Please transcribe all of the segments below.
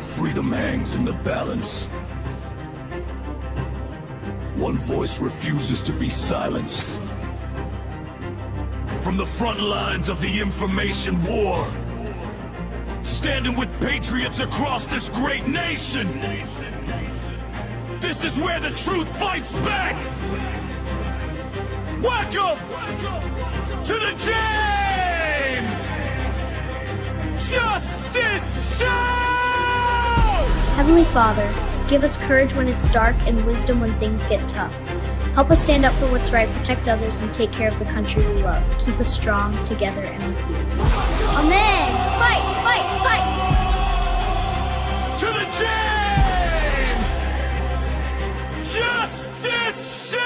freedom hangs in the balance. One voice refuses to be silenced. From the front lines of the information war, standing with patriots across this great nation. This is where the truth fights back. Welcome to the James Justice Show! Heavenly Father, give us courage when it's dark and wisdom when things get tough. Help us stand up for what's right, protect others, and take care of the country we love. Keep us strong, together, and with you. Amen! Fight! Fight! Fight! To the James Justice Show!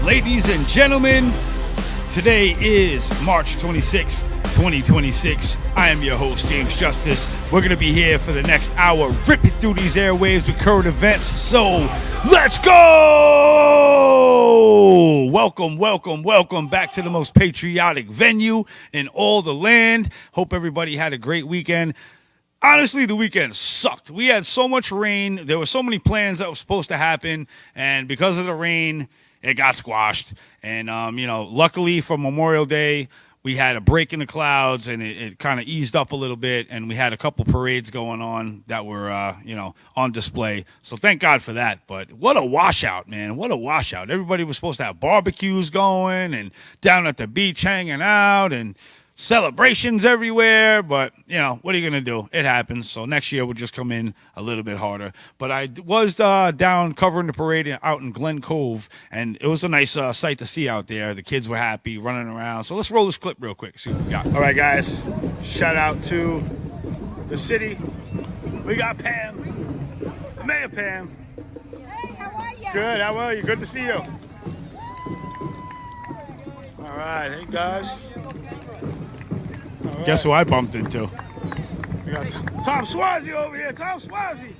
Ladies and gentlemen, today is March 26th, 2026. I am your host, James Justice. We're going to be here for the next hour, ripping through these airwaves with current events. So, let's go! Welcome back to the most patriotic venue in all the land. Hope everybody had a great weekend. Honestly, the weekend sucked. We had so much rain. There were so many plans that were supposed to happen, and because of the rain, it got squashed. And, luckily for Memorial Day, we had a break in the clouds, and it kind of eased up a little bit, and we had a couple parades going on that were, on display. So thank God for that. But what a washout, man. What a washout. Everybody was supposed to have barbecues going and down at the beach hanging out and celebrations everywhere, but what are you gonna do? It happens. So next year we'll just come in a little bit harder. But I was down covering the parade out in Glen Cove, and it was a nice sight to see out there. The kids were happy running around. So let's roll this clip real quick, see what we got. All right, guys, shout out to the city. We got Pam, Mayor Pam. Hey, how are you? Good. How are you? Good to see you. All right, hey guys. Right. Guess who I bumped into? We got Tom Swazi over here. Tom Swazi.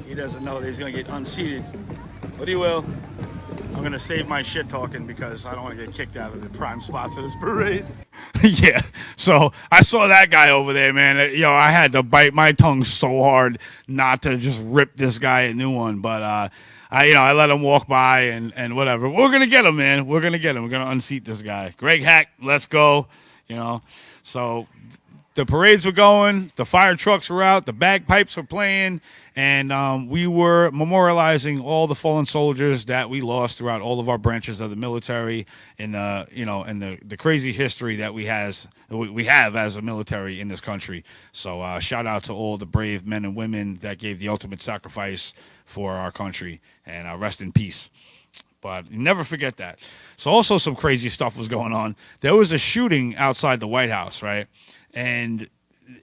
He doesn't know that he's going to get unseated, but he will. I'm going to save my shit talking because I don't want to get kicked out of the prime spots of this parade. Yeah, so I saw that guy over there, man. I had to bite my tongue so hard not to just rip this guy a new one, but I let him walk by and whatever. We're going to get him, man. We're going to get him. We're going to unseat this guy. Greg Hack, let's go. So the parades were going. The fire trucks were out. The bagpipes were playing. And we were memorializing all the fallen soldiers that we lost throughout all of our branches of the military in the crazy history that we have as a military in this country. So shout out to all the brave men and women that gave the ultimate sacrifice for our country, and rest in peace. But never forget that. So also some crazy stuff was going on. There was a shooting outside the White House, right? And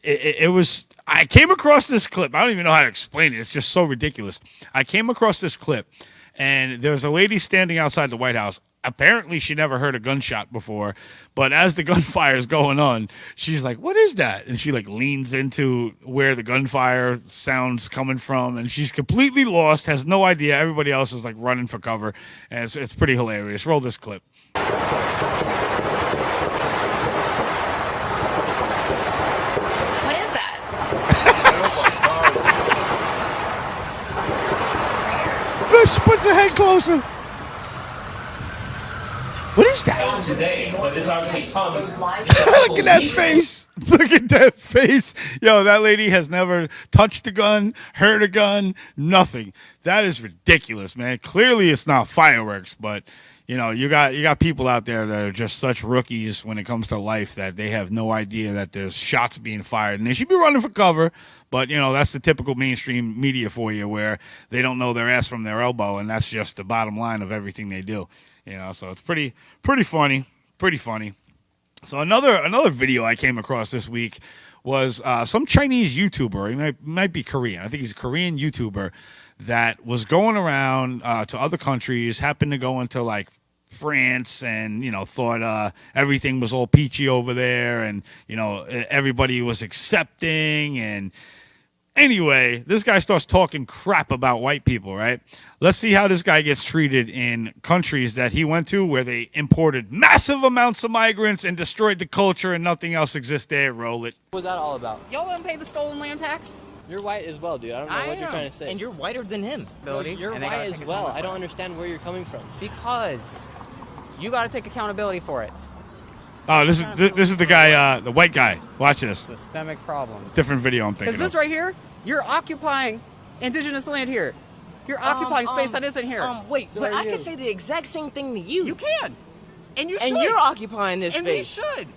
it was, I came across this clip. I don't even know how to explain it. It's just so ridiculous. I came across this clip, and there's a lady standing outside the White House. Apparently, she never heard a gunshot before, but as the gunfire is going on, she's like, "What is that?" And she leans into where the gunfire sound's coming from, and she's completely lost, has no idea. Everybody else is running for cover, and it's pretty hilarious. Roll this clip. What is that? She puts her head closer. What is that? Today, but this obviously comes. Look at that face. Look at that face. Yo, that lady has never touched a gun, heard a gun, nothing. That is ridiculous, man. Clearly it's not fireworks, but you got people out there that are just such rookies when it comes to life that they have no idea that there's shots being fired, and they should be running for cover. But that's the typical mainstream media for you, where they don't know their ass from their elbow, and that's just the bottom line of everything they do. So it's pretty funny. So another video I came across this week was some Chinese YouTuber. He might be Korean. I think he's a Korean YouTuber that was going around to other countries, happened to go into France, and thought everything was all peachy over there, and everybody was accepting, and anyway, this guy starts talking crap about white people, right? Let's see how this guy gets treated in countries that he went to where they imported massive amounts of migrants and destroyed the culture and nothing else exists there. Roll it. What was that all about? Y'all don't pay the stolen land tax? You're white as well, dude. I don't know what you're trying to say. And you're whiter than him. No, you're And they white gotta as take well. I accountability don't for it. understand where you're coming from. Because you got to take accountability for it. Oh, this is the guy, the white guy. Watch this. Systemic problems. Different video I'm Because thinking this of. right here, you're occupying indigenous land here. You're occupying space that isn't here. Wait, So but are I you. can say the exact same thing to you. You can. And you should. And you're occupying this And space. we should.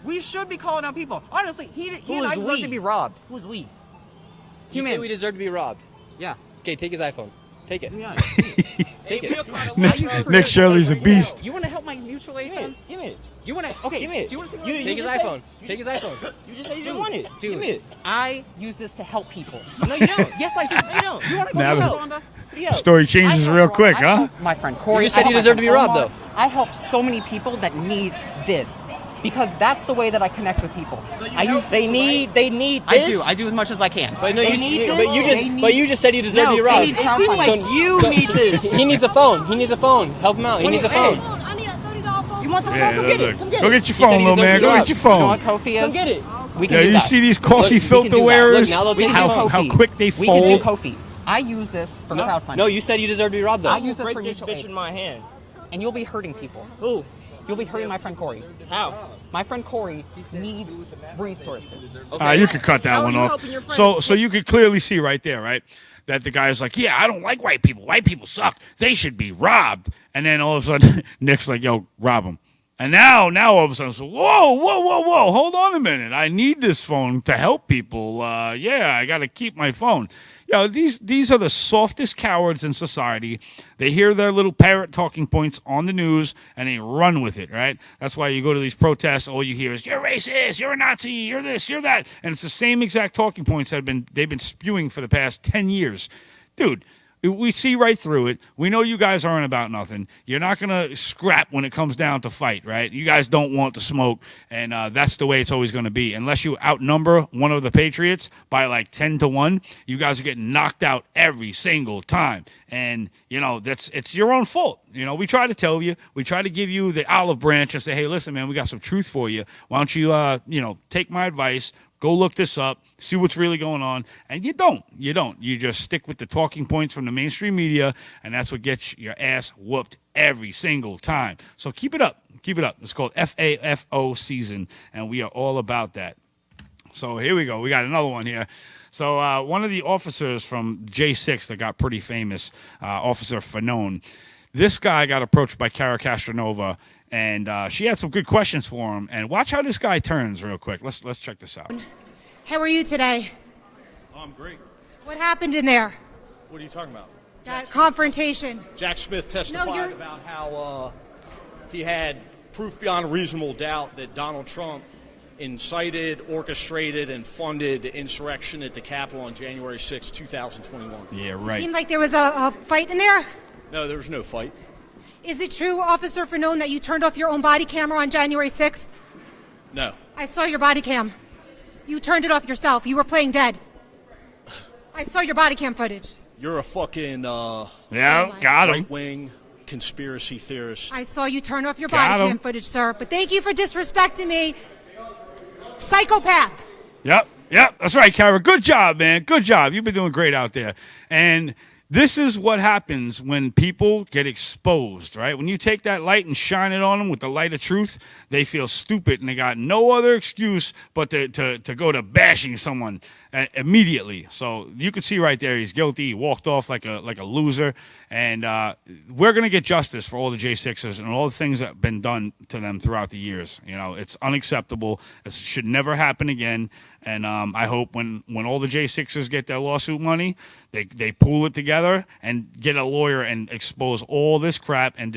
We should be calling out people. Honestly, he Who and I is deserve we? to be robbed. Who's we? You Humans. say we deserve to be robbed. Yeah. Okay, take his iPhone. Take it. Take it. Nick Shirley's a beast. You want to help my mutual aid funds? Give me it. You want to? Okay. Give me it. Do you want to see what You- I you Take his just iPhone. Take his iPhone. You just said you didn't want it. Dude, Give me it. I use this to help people. No, you don't. Yes, I do. No, you don't. You want to go Now to the- Rwanda? Yo, Story I changes help real Rwanda. quick, I huh? help my friend Corey. You said I help you my deserve to friend be robbed, Omar. though. I help so many people that need this because that's the way that I connect with people. They need this. I do as much as I can. But no, They you, need you this? but you They just need- but you just said you deserve No, to be they robbed. need It seems like you need this. He needs a phone. He needs a phone. Help him out. He needs a phone. You want this Yeah, phone? Come get look. it. Come get Go it. get your said phone, he little deserved man. to Go be get your You know phone. what Kofi is? Come get it. We can Yeah, do you that. see these Look, coffee we can filter do that. wearers? Look, now they'll We take can you do home. How Kofi. quick they We can do fold. Kofi. I use this for crowdfunding. No, you said you deserve to be robbed though. I use this Break for this mutual bitch aid. in my hand. And you'll be hurting people. Who? You'll be hurting my friend Corey. How? My friend Corey needs resources. You could cut that How are one you off. helping your friend? So you could clearly see right there, right? That the guy's like, yeah, I don't like white people. White people suck. They should be robbed. And then all of a sudden, Nick's like, yo, rob them. And now all of a sudden, so, whoa, hold on a minute. I need this phone to help people. I got to keep my phone. These are the softest cowards in society. They hear their little parrot talking points on the news and they run with it, right? That's why you go to these protests, all you hear is, you're racist, you're a Nazi, you're this, you're that. And it's the same exact talking points that they've been spewing for the past 10 years. Dude, we see right through it. We know you guys aren't about nothing. You're not going to scrap when it comes down to fight, right? You guys don't want to smoke, and that's the way it's always going to be. Unless you outnumber one of the Patriots by like 10-1, you guys are getting knocked out every single time. And, it's your own fault. We try to tell you. We try to give you the olive branch and say, hey, listen, man, we got some truth for you. Why don't you, take my advice, go look this up, see what's really going on. And you don't. You just stick with the talking points from the mainstream media, and that's what gets your ass whooped every single time. So keep it up. Keep it up. It's called FAFO season, and we are all about that. So here we go. We got another one here. So one of the officers from J6 that got pretty famous, Officer Fanone, this guy got approached by Cara Castronova, and she had some good questions for him. And watch how this guy turns real quick. Let's check this out. How are you today? Oh, I'm great. What happened in there? What are you talking about? That confrontation. Jack Smith testified you're- about how he had proof beyond a reasonable doubt that Donald Trump incited, orchestrated, and funded the insurrection at the Capitol on January 6, 2021. Yeah, right. Seemed like there was a fight in there. No, there was no fight. Is it true, Officer Fanone, that you turned off your own body camera on January 6th? No. I saw your body cam. You turned it off yourself. You were playing dead. I saw your body cam footage. You're a fucking Yeah, got him. right-wing conspiracy theorist. I saw you turn off your Got body him. cam footage, sir. But thank you for disrespecting me. Psychopath. Yep, that's right, Kara. Good job, man. Good job. You've been doing great out there. And this is what happens when people get exposed, right? When you take that light and shine it on them with the light of truth, they feel stupid and they got no other excuse but to go to bashing someone immediately. So you can see right there he's guilty. He walked off like a loser. And we're going to get justice for all the J6ers and all the things that have been done to them throughout the years. It's unacceptable. It should never happen again. And I hope when all the J6ers get their lawsuit money, they pool it together and get a lawyer and expose all this crap and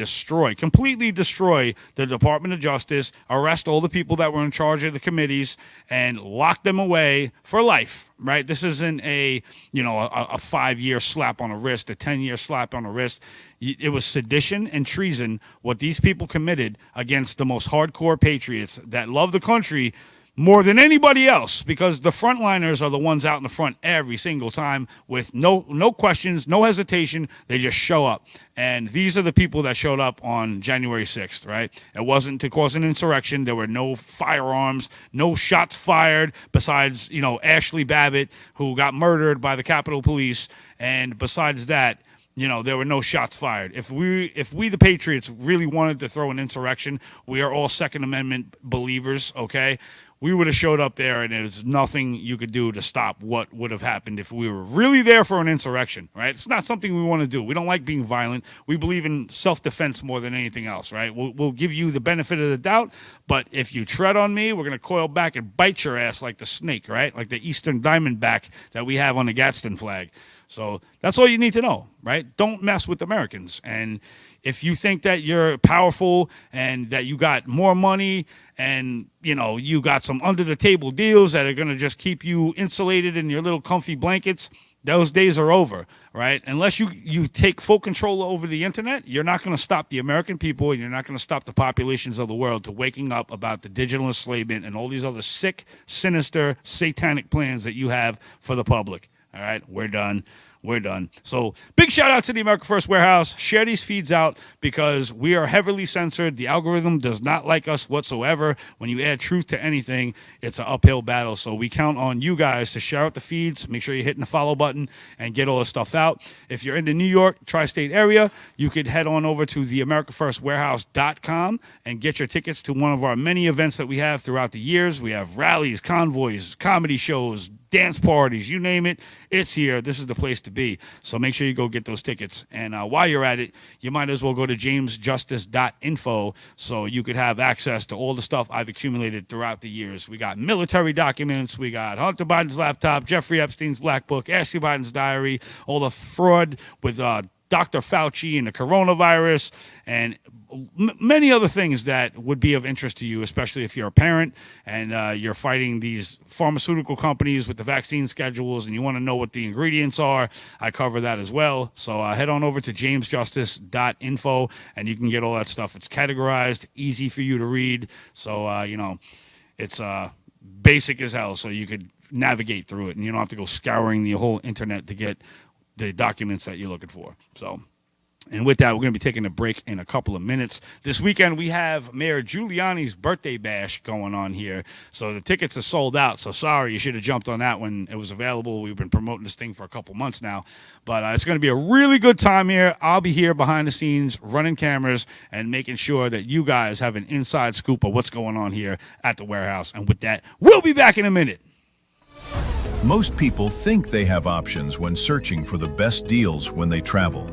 completely destroy the Department of Justice, arrest all the people that were in charge of the committees, and lock them away for life, right? This isn't a 5-year slap on the wrist, a 10-year slap on the wrist. It was sedition and treason, what these people committed against the most hardcore patriots that love the country more than anybody else, because the frontliners are the ones out in the front every single time with no questions, no hesitation. They just show up. And these are the people that showed up on January 6th, right? It wasn't to cause an insurrection. There were no firearms, no shots fired besides, Ashley Babbitt, who got murdered by the Capitol Police. And besides that, there were no shots fired. If we, the Patriots, really wanted to throw an insurrection, we are all Second Amendment believers, okay? We would have showed up there, and there's nothing you could do to stop what would have happened if we were really there for an insurrection, right? It's not something we want to do. We don't like being violent. We believe in self-defense more than anything else, right? We'll give you the benefit of the doubt, but if you tread on me, we're going to coil back and bite your ass like the snake, right? Like the Eastern Diamondback that we have on the Gadsden flag. So that's all you need to know, right? Don't mess with Americans. And if you think that you're powerful and that you got more money and, you got some under-the-table deals that are going to just keep you insulated in your little comfy blankets, those days are over, right? Unless you take full control over the internet, you're not going to stop the American people, and you're not going to stop the populations of the world to waking up about the digital enslavement and all these other sick, sinister, satanic plans that you have for the public. All right, we're done. We're done. So big shout out to the America First Warehouse. Share these feeds out because we are heavily censored. The algorithm does not like us whatsoever. When you add truth to anything, it's an uphill battle. So we count on you guys to share out the feeds. Make sure you're hitting the follow button and get all the stuff out. If you're in the New York tri-state area, you could head on over to theamericafirstwarehouse.com and get your tickets to one of our many events that we have throughout the years. We have rallies, convoys, comedy shows, dance parties, you name it, it's here. This is the place to be. So make sure you go get those tickets. And while you're at it, you might as well go to jamesjustice.info so you could have access to all the stuff I've accumulated throughout the years. We got military documents. We got Hunter Biden's laptop, Jeffrey Epstein's black book, Ashley Biden's diary, all the fraud with Dr. Fauci and the coronavirus, and many other things that would be of interest to you, especially if you're a parent and you're fighting these pharmaceutical companies with the vaccine schedules and you want to know what the ingredients are. I cover that as well. So head on over to jamesjustice.info and you can get all that stuff. It's categorized, easy for you to read. So, it's basic as hell, so you could navigate through it and you don't have to go scouring the whole internet to get the documents that you're looking for. So, and with that, we're going to be taking a break in a couple of minutes. This weekend, we have Mayor Giuliani's birthday bash going on here. So the tickets are sold out. So sorry, you should have jumped on that when it was available. We've been promoting this thing for a couple months now. But it's going to be a really good time here. I'll be here behind the scenes running cameras and making sure that you guys have an inside scoop of what's going on here at the warehouse. And with that, we'll be back in a minute. Most people think they have options when searching for the best deals when they travel.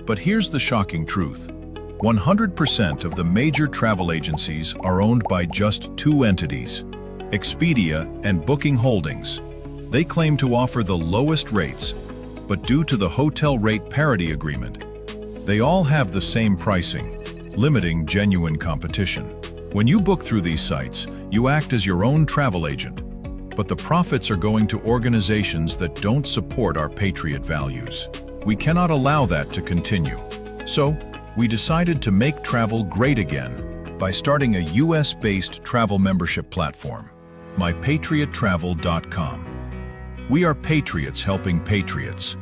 But here's the shocking truth. 100% of the major travel agencies are owned by just two entities, Expedia and Booking Holdings. They claim to offer the lowest rates, but due to the hotel rate parity agreement, they all have the same pricing, limiting genuine competition. When you book through these sites, you act as your own travel agent, but the profits are going to organizations that don't support our patriot values. We cannot allow that to continue. So, we decided to make travel great again by starting a US-based travel membership platform, mypatriottravel.com. We are patriots helping patriots.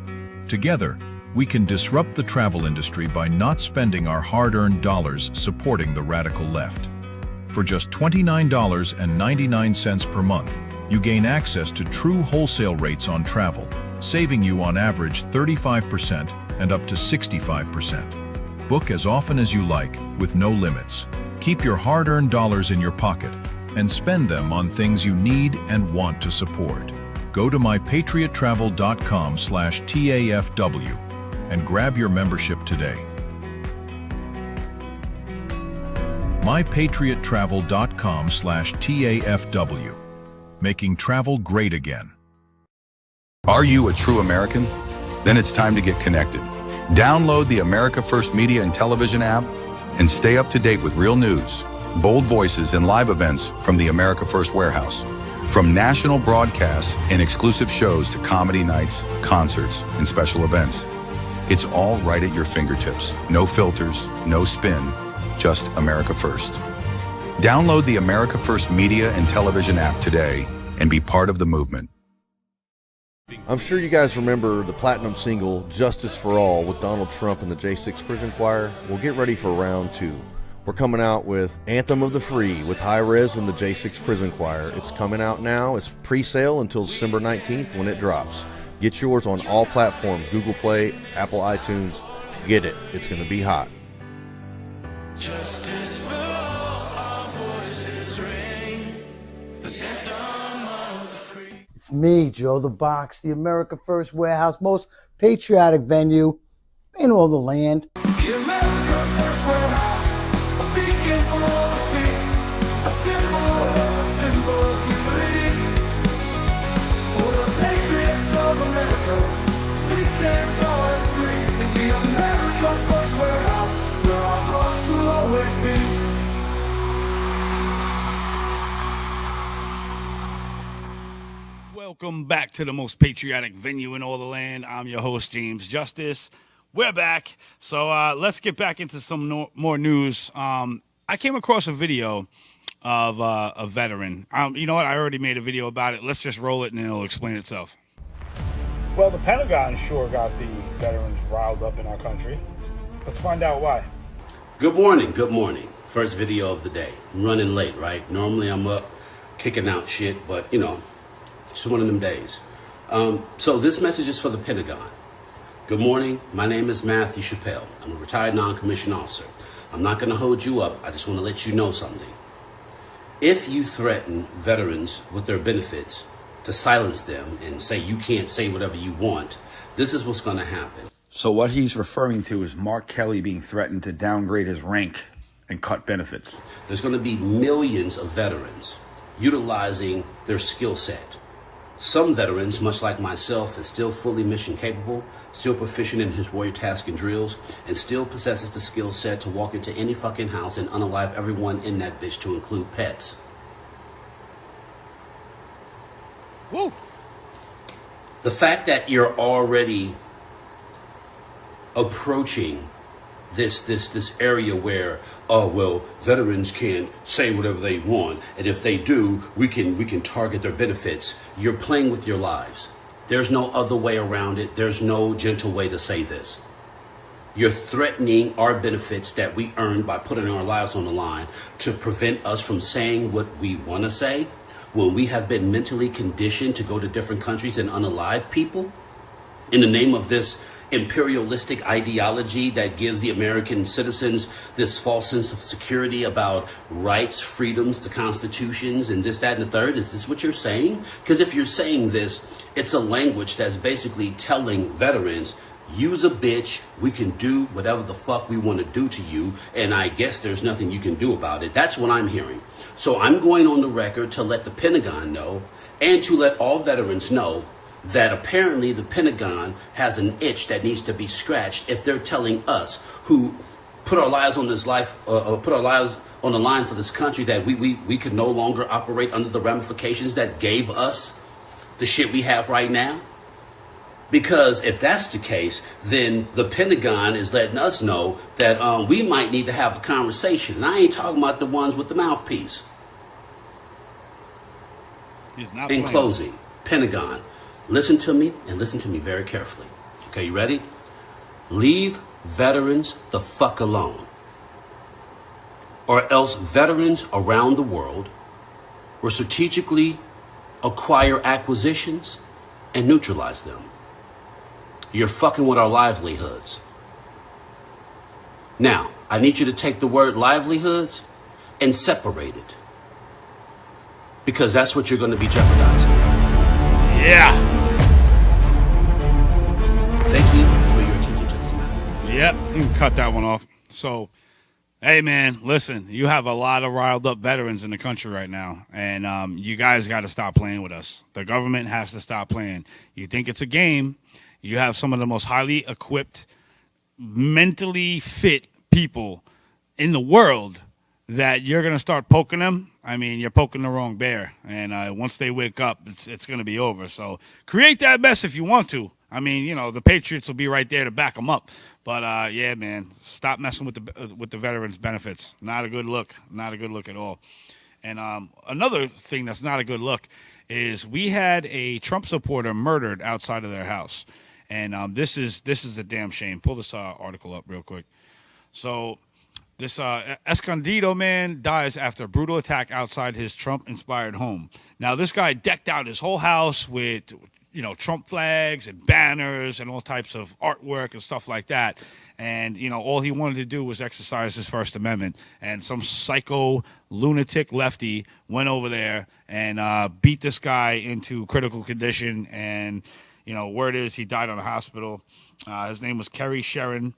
Together, we can disrupt the travel industry by not spending our hard-earned dollars supporting the radical left. For just $29.99 per month, you gain access to true wholesale rates on travel, saving you on average 35% and up to 65%. Book as often as you like, with no limits. Keep your hard-earned dollars in your pocket and spend them on things you need and want to support. Go to mypatriottravel.com/TAFW and grab your membership today. mypatriottravel.com/TAFW. Making travel great again. Are you a true American? Then it's time to get connected. Download the America First Media and Television app and stay up to date with real news, bold voices, and live events from the America First Warehouse. From national broadcasts and exclusive shows to comedy nights, concerts, and special events. It's all right at your fingertips. No filters, no spin, just America First. Download the America First Media and Television app today and be part of the movement. I'm sure you guys remember the platinum single Justice for All with Donald Trump and the J6 Prison Choir. Well, get ready for round 2. We're coming out with Anthem of the Free with High Res and the J6 Prison Choir. It's coming out now. It's pre-sale until December 19th when it drops. Get yours on all platforms, Google Play, Apple iTunes. Get it. It's going to be hot. Justice for all, our voices ring. The anthem of the free. It's me, Joe the Box, the America First Warehouse, most patriotic venue in all the land. The America First Warehouse, a beacon for all to see, a symbol of unity. For the patriots of America, we stand tall and free. In the America First Warehouse, where our hearts will always be. Welcome back to the most patriotic venue in all the land. I'm your host, James Justice. We're back. So let's get back into some more news. I came across a video of a veteran. You know what? I already made a video about it. Let's just roll it and it'll explain itself. Well, the Pentagon sure got the veterans riled up in our country. Let's find out why. Good morning. Good morning. First video of the day. I'm running late, right? Normally I'm up kicking out shit, but you know, it's one of them days. So this message is for the Pentagon. Good morning. My name is Matthew Chappelle. I'm a retired non-commissioned officer. I'm not going to hold you up. I just want to let you know something. If you threaten veterans with their benefits to silence them and say you can't say whatever you want, this is what's going to happen. So what he's referring to is Mark Kelly being threatened to downgrade his rank and cut benefits. There's going to be millions of veterans utilizing their skill set. Some veterans, much like myself, is still fully mission capable, still proficient in his warrior task and drills, and still possesses the skill set to walk into any fucking house and unalive everyone in that bitch, to include pets. Woo! The fact that you're already approaching this area where, oh well, veterans can say whatever they want, and if they do, we can target their benefits. You're playing with your lives. There's no other way around it. There's no gentle way to say this. You're threatening our benefits that we earned by putting our lives on the line to prevent us from saying what we want to say when we have been mentally conditioned to go to different countries and unalive people in the name of this imperialistic ideology that gives the American citizens this false sense of security about rights, freedoms, the constitutions, and this, that, and the third. Is this what you're saying? Because if you're saying this, it's a language that's basically telling veterans, use a bitch, we can do whatever the fuck we want to do to you, and I guess there's nothing you can do about it. That's what I'm hearing. So I'm going on the record to let the Pentagon know and to let all veterans know that apparently the Pentagon has an itch that needs to be scratched if they're telling us, who put our lives on this life, put our lives on the line for this country, that we could no longer operate under the ramifications that gave us the shit we have right now. Because if that's the case, then the Pentagon is letting us know that we might need to have a conversation. And I ain't talking about the ones with the mouthpiece. In closing, Pentagon, listen to me, and listen to me very carefully. Okay, you ready? Leave veterans the fuck alone. Or else veterans around the world will strategically acquire acquisitions and neutralize them. You're fucking with our livelihoods. Now, I need you to take the word livelihoods and separate it, because that's what you're going to be jeopardizing. Yeah. Thank you for your attention to this matter. Yep, you can cut that one off. So, hey man, listen, you have a lot of riled up veterans in the country right now, and you guys got to stop playing with us. The government has to stop playing. You think it's a game? You have some of the most highly equipped, mentally fit people in the world that you're going to start poking them. I mean, you're poking the wrong bear. And once they wake up, it's going to be over. So create that mess if you want to. I mean, you know, the Patriots will be right there to back them up. But yeah, man, stop messing with the veterans' benefits. Not a good look. Not a good look at all. And another thing that's not a good look is we had a Trump supporter murdered outside of their house, and this is a damn shame. Pull this article up real quick. So this Escondido man dies after a brutal attack outside his Trump-inspired home. Now this guy decked out his whole house with, you know, Trump flags and banners and all types of artwork and stuff like that. And, you know, all he wanted to do was exercise his First Amendment. And some psycho lunatic lefty went over there and beat this guy into critical condition. And, you know, word is he died on a hospital. His name was Kerry Sharon,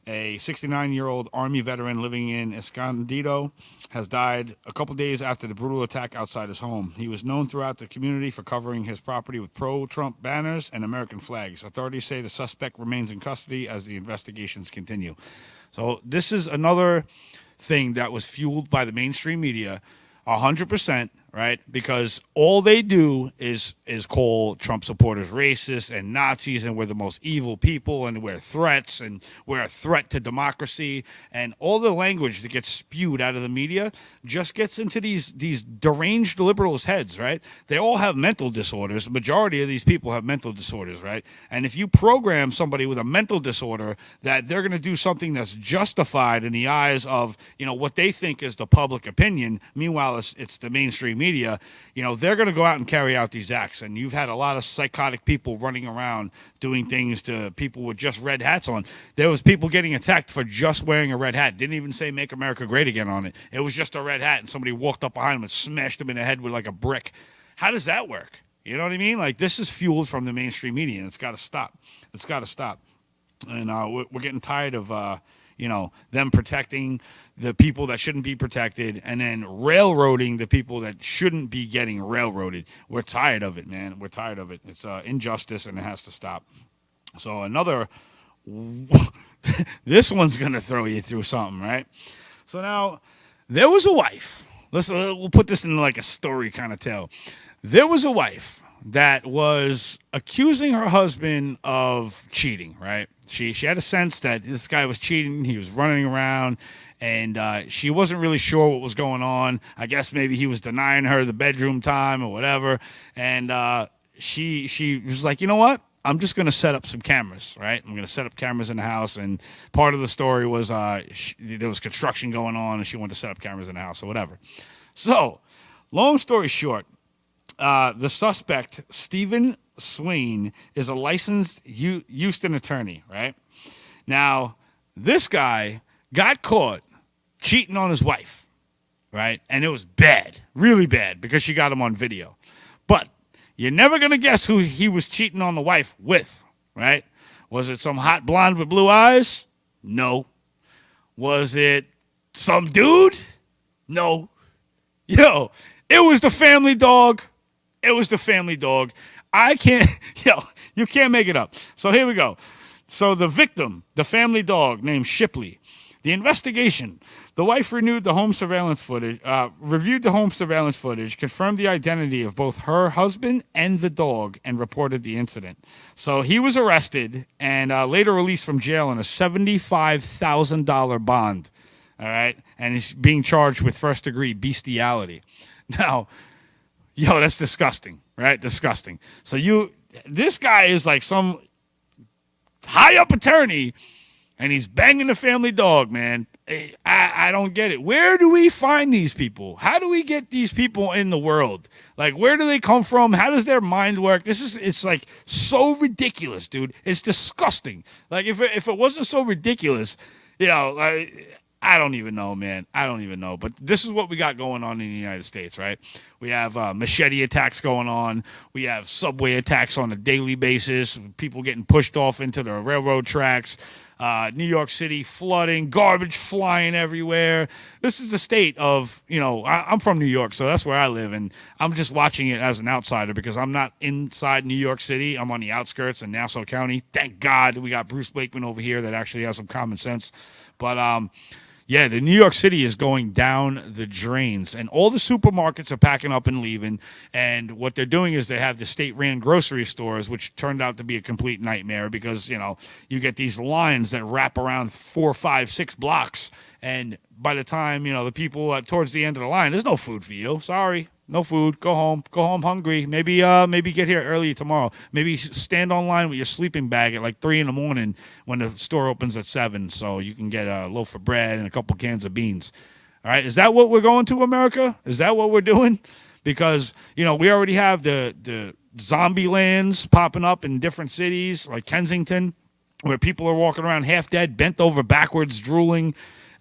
a 69-year-old Army veteran living in Escondido, has died a couple days after the brutal attack outside his home. He was known throughout the community for covering his property with pro-Trump banners and American flags. Authorities say the suspect remains in custody as the investigations continue. So this is another thing that was fueled by the mainstream media 100%, right? Because all they do is call Trump supporters racist and Nazis, and we're the most evil people, and we're threats, and we're a threat to democracy, and all the language that gets spewed out of the media just gets into these deranged liberals' heads, right? They all have mental disorders. The majority of these people have mental disorders, right? And if you program somebody with a mental disorder that they're going to do something that's justified in the eyes of, you know, what they think is the public opinion, meanwhile it's the mainstream media, you know, they're going to go out and carry out these acts. And you've had a lot of psychotic people running around doing things to people with just red hats on. There was people getting attacked for just wearing a red hat. Didn't even say "Make America Great Again" on it. It was just a red hat, and somebody walked up behind him and smashed him in the head with like a brick. How does that work? You know what I mean? Like, this is fueled from the mainstream media, and it's got to stop. It's got to stop. And we're getting tired of you know, them protecting the people that shouldn't be protected and then railroading the people that shouldn't be getting railroaded. We're tired of it, man. We're tired of it. It's injustice, and it has to stop. So another, this one's going to throw you through something, right? So now, there was a wife. We'll put this in like a story kind of tale. There was a wife that was accusing her husband of cheating, right? She had a sense that this guy was cheating. He was running around, and she wasn't really sure what was going on. I guess maybe he was denying her the bedroom time or whatever. And she was like, you know what? I'm just going to set up some cameras, right? I'm going to set up cameras in the house. And part of the story was there was construction going on, and she wanted to set up cameras in the house or whatever. So, long story short, the suspect, Stephen Swain, is a licensed Houston attorney, right? Now, this guy got caught cheating on his wife, right? And it was bad, really bad, because she got him on video. But you're never going to guess who he was cheating on the wife with, right? Was it some hot blonde with blue eyes? No. Was it some dude? No. Yo, it was the family dog. It was the family dog. You can't make it up. So here we go. So the victim, the family dog named Shipley, the investigation, the wife reviewed the home surveillance footage, confirmed the identity of both her husband and the dog, and reported the incident. So he was arrested and later released from jail on a $75,000 bond. All right. And he's being charged with first-degree bestiality. Now, yo, that's disgusting, right? Disgusting. So this guy is like some high-up attorney, and he's banging the family dog, man. I don't get it. Where do we find these people? How do we get these people in the world? Like, where do they come from? How does their mind work? It's like so ridiculous, dude. It's disgusting. Like, if it wasn't so ridiculous, you know, I don't even know, man. I don't even know. But this is what we got going on in the United States, right? We have machete attacks going on. We have subway attacks on a daily basis. People getting pushed off into the railroad tracks. New York City flooding, garbage flying everywhere. This is the state of, you know, I'm from New York, so that's where I live. And I'm just watching it as an outsider because I'm not inside New York City. I'm on the outskirts in Nassau County. Thank God we got Bruce Blakeman over here that actually has some common sense. But, Yeah, the New York City is going down the drains, and all the supermarkets are packing up and leaving. And what they're doing is they have the state-ran grocery stores, which turned out to be a complete nightmare because, you know, you get these lines that wrap around 4, 5, 6 blocks. And by the time, you know, the people towards the end of the line, there's no food for you. Sorry. No food. Go home hungry. Maybe get here early tomorrow. Maybe stand online with your sleeping bag at like 3 a.m. when the store opens at 7, so you can get a loaf of bread and a couple cans of beans. All right, is that what we're going to, America? Is that what we're doing? Because, you know, we already have the zombie lands popping up in different cities like Kensington, where people are walking around half dead, bent over backwards, drooling.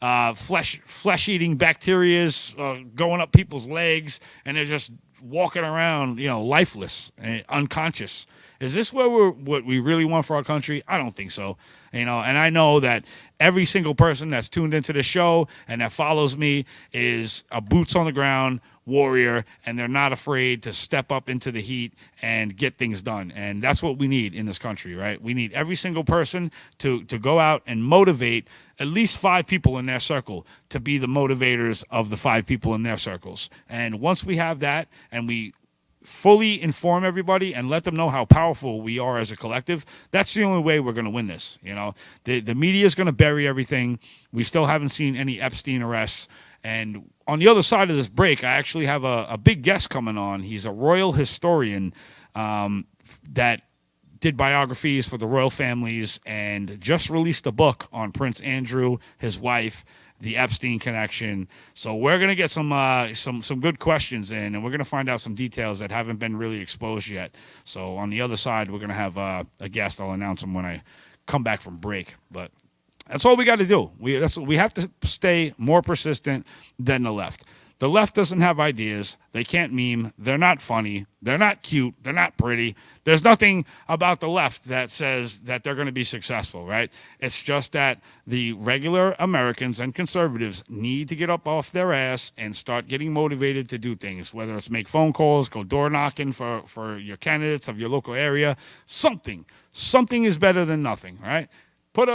Flesh-eating bacterias going up people's legs, and they're just walking around, you know, lifeless and unconscious. Is this what we really want for our country? I don't think so. You know, and I know that every single person that's tuned into the show and that follows me is a boots on the ground warrior, and they're not afraid to step up into the heat and get things done. And that's what we need in this country, right? We need every single person to go out and motivate at least 5 people in their circle to be the motivators of the 5 people in their circles. And once we have that and we fully inform everybody and let them know how powerful we are as a collective, that's the only way we're going to win this. You know, the media is going to bury everything. We still haven't seen any Epstein arrests. And on the other side of this break, I actually have a big guest coming on. He's a royal historian that did biographies for the royal families and just released a book on Prince Andrew, his wife, the Epstein connection. So we're going to get some good questions in, and we're going to find out some details that haven't been really exposed yet. So on the other side, we're going to have a guest. I'll announce him when I come back from break. But that's all we got to do. We have to stay more persistent than the left. The left doesn't have ideas. They can't meme. They're not funny. They're not cute. They're not pretty. There's nothing about the left that says that they're going to be successful, right? It's just that the regular Americans and conservatives need to get up off their ass and start getting motivated to do things, whether it's make phone calls, go door knocking for your candidates of your local area. Something is better than nothing, right? Put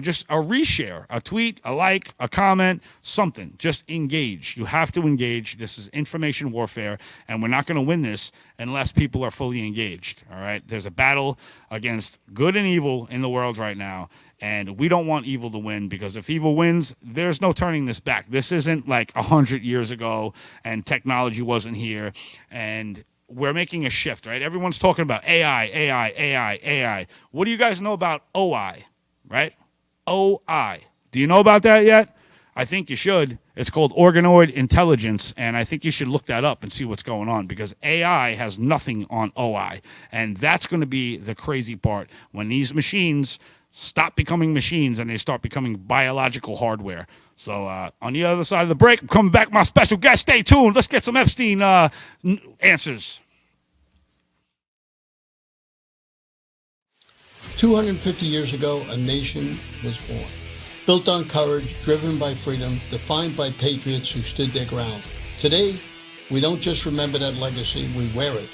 just a reshare, a tweet, a like, a comment, something. Just engage. You have to engage. This is information warfare, and we're not going to win this unless people are fully engaged, all right? There's a battle against good and evil in the world right now, and we don't want evil to win, because if evil wins, there's no turning this back. This isn't like 100 years ago, and technology wasn't here, and we're making a shift, right? Everyone's talking about AI. What do you guys know about OI? Right? OI. Do you know about that yet? I think you should. It's called organoid intelligence, and I think you should look that up and see what's going on, because AI has nothing on OI, and that's going to be the crazy part when these machines stop becoming machines and they start becoming biological hardware. So on the other side of the break, I'm coming back with my special guest. Stay tuned. Let's get some Epstein answers. 250 years ago, a nation was born, built on courage, driven by freedom, defined by patriots who stood their ground. Today, we don't just remember that legacy, we wear it.